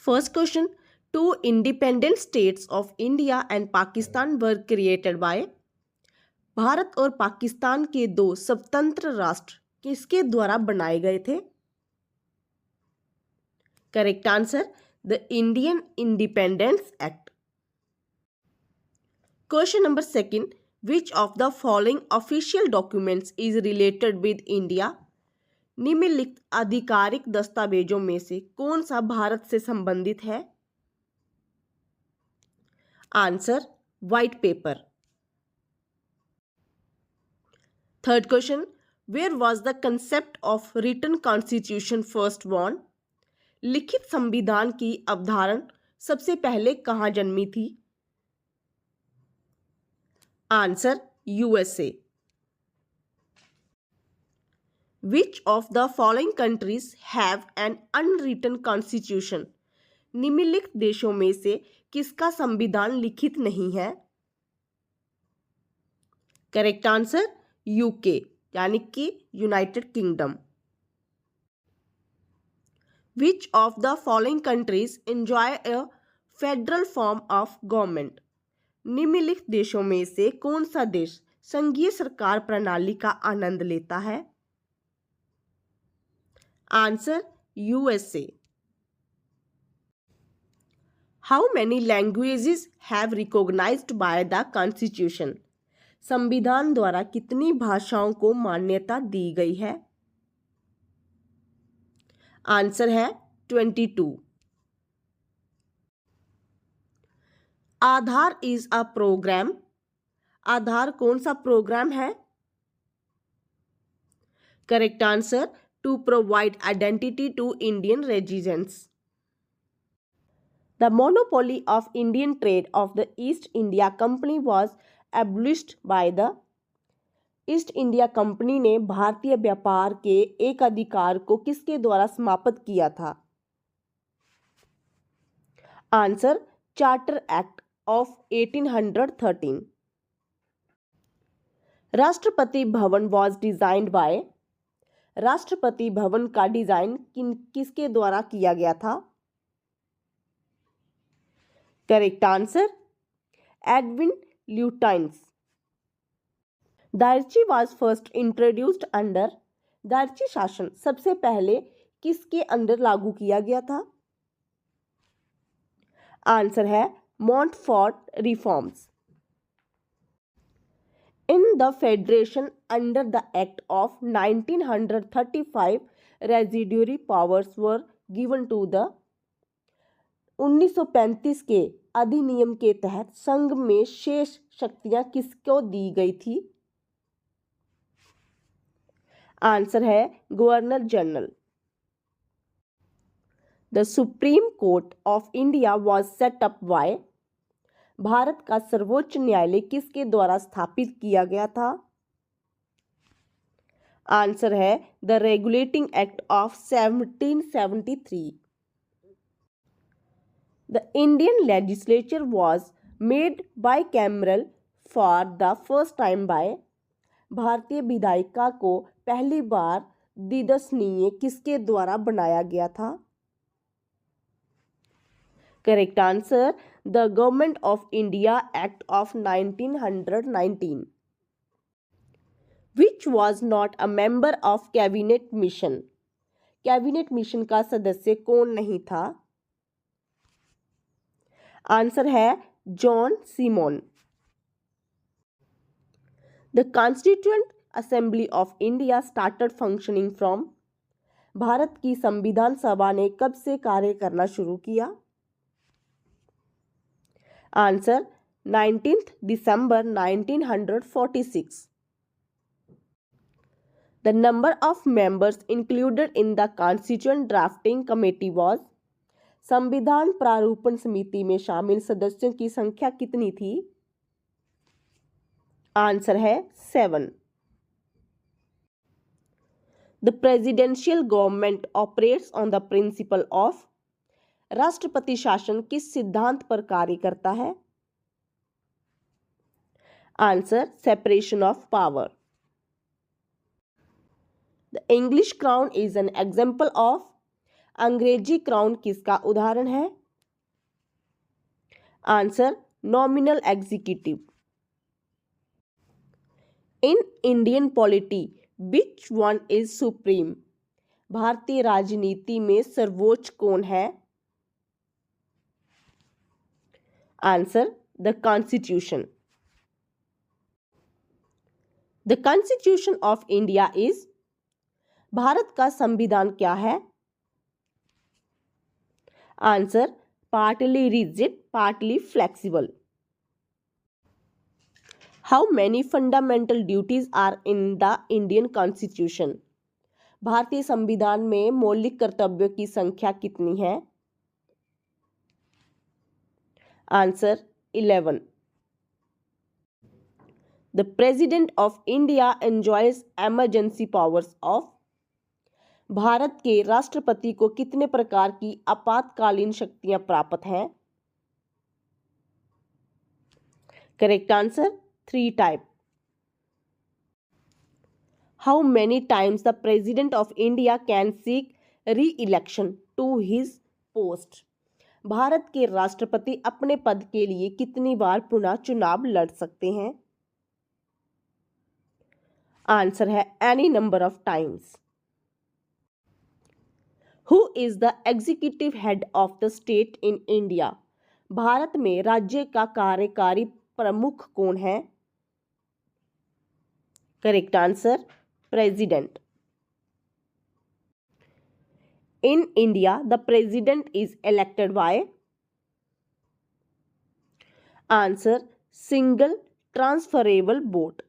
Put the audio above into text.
First question. Two independent states of India and Pakistan were created by. Bharat और पाकिस्तान के दो स्वतंत्र राष्ट्र किसके द्वारा बनाए गए थे? Correct answer the Indian independence act. Question number second. Which of the following official documents is related with India? निम्नलिखित आधिकारिक दस्तावेजों में से कौन सा भारत से संबंधित है? Answer white paper. Third question. Where was the concept of written constitution first born? लिखित संविधान की अवधारणा सबसे पहले कहां जन्मी थी? Answer USA. Which of the following countries have an unwritten constitution? निम्नलिखित देशों में से किसका संविधान लिखित नहीं है? करेक्ट आंसर यूके यानी कि United kingdom. Which of the following countries enjoy a federal form of government? निम्नलिखित देशों में से कौन सा देश संघीय सरकार प्रणाली का आनंद लेता है? Answer USA. How many languages have recognised by the constitution? संविधान द्वारा कितनी भाषाओं को मान्यता दी गई है? आंसर है 22. आधार इज अ प्रोग्राम. आधार कौन सा प्रोग्राम है? Correct answer to provide identity to Indian residents. The monopoly of Indian trade of the East India Company was abolished by the. East India company ने भारतीय व्यापार के एक अधिकार को किसके द्वारा समाप्त किया था? Answer charter act of 1813. Rashtrapati Bhavan was designed by. Rashtrapati Bhavan का डिजाइन किसके द्वारा किया गया था? Correct answer Edwin Lutyens. Dyarchy was first introduced under. Dyarchy शासन सबसे पहले किसके अंडर लागू किया गया था? आंसर है मॉन्टफोर्ट reforms. In the Federation under the Act of 1935, residuary powers were given to the. 1935 के अधिनियम के तहत संघ में शेष शक्तियां किसको दी गई थी? आंसर है governor general. The Supreme Court of India was set up by. Bharat का सर्वोच्च न्यायालय किसके द्वारा स्थापित किया गया था? आंसर है the regulating act of 1773. The Indian legislature was made by cameral for the first time by. भारतीय विधायिका को पहली बार द्विसदनीय किसके द्वारा बनाया गया था? Correct answer the government of India act of 1919. Which was not a member of cabinet mission. Cabinet mission का सदस्य कौन नहीं था? आंसर है John Simon. The constituent assembly of India started functioning from. Bharat की संविधान सभा ने कब से कार्य करना शुरू किया? Answer 19th December 1946. The number of members included in the Constituent Drafting Committee was. संविधान प्रारूपण समिति में शामिल सदस्यों की संख्या कितनी थी? आंसर है 7. The presidential government operates on the principle of. राष्ट्रपति शासन किस सिद्धांत पर कार्य करता है? Answer separation of power. The English crown is an example of. अंग्रेजी क्राउन किसका उदाहरण है? Answer nominal executive. In Indian polity which one is supreme? भारतीय राजनीति में सर्वोच्च कौन है? Answer the constitution. The constitution of India is? भारत का संविधान क्या है? Answer partly rigid partly flexible. How many fundamental duties are in the Indian constitution? भारतीय संविधान में मौलिक कर्तव्यों की संख्या कितनी है? Answer 11। The president of India enjoys emergency powers of? Bharat के राष्ट्रपति को कितने प्रकार की आपातकालीन शक्तियां प्राप्त हैं? Correct answer 3 type. How many times the president of India can seek re-election to his post? Bharat के राष्ट्रपति अपने पद के लिए कितनी बार पुनः चुनाव लड़ सकते हैं? आंसर है any number of times. Who is the executive head of the state in India? Bharat में राज्य का कार्यकारी प्रमुख कौन है? Correct answer president. In India the president is elected by? Answer single transferable vote.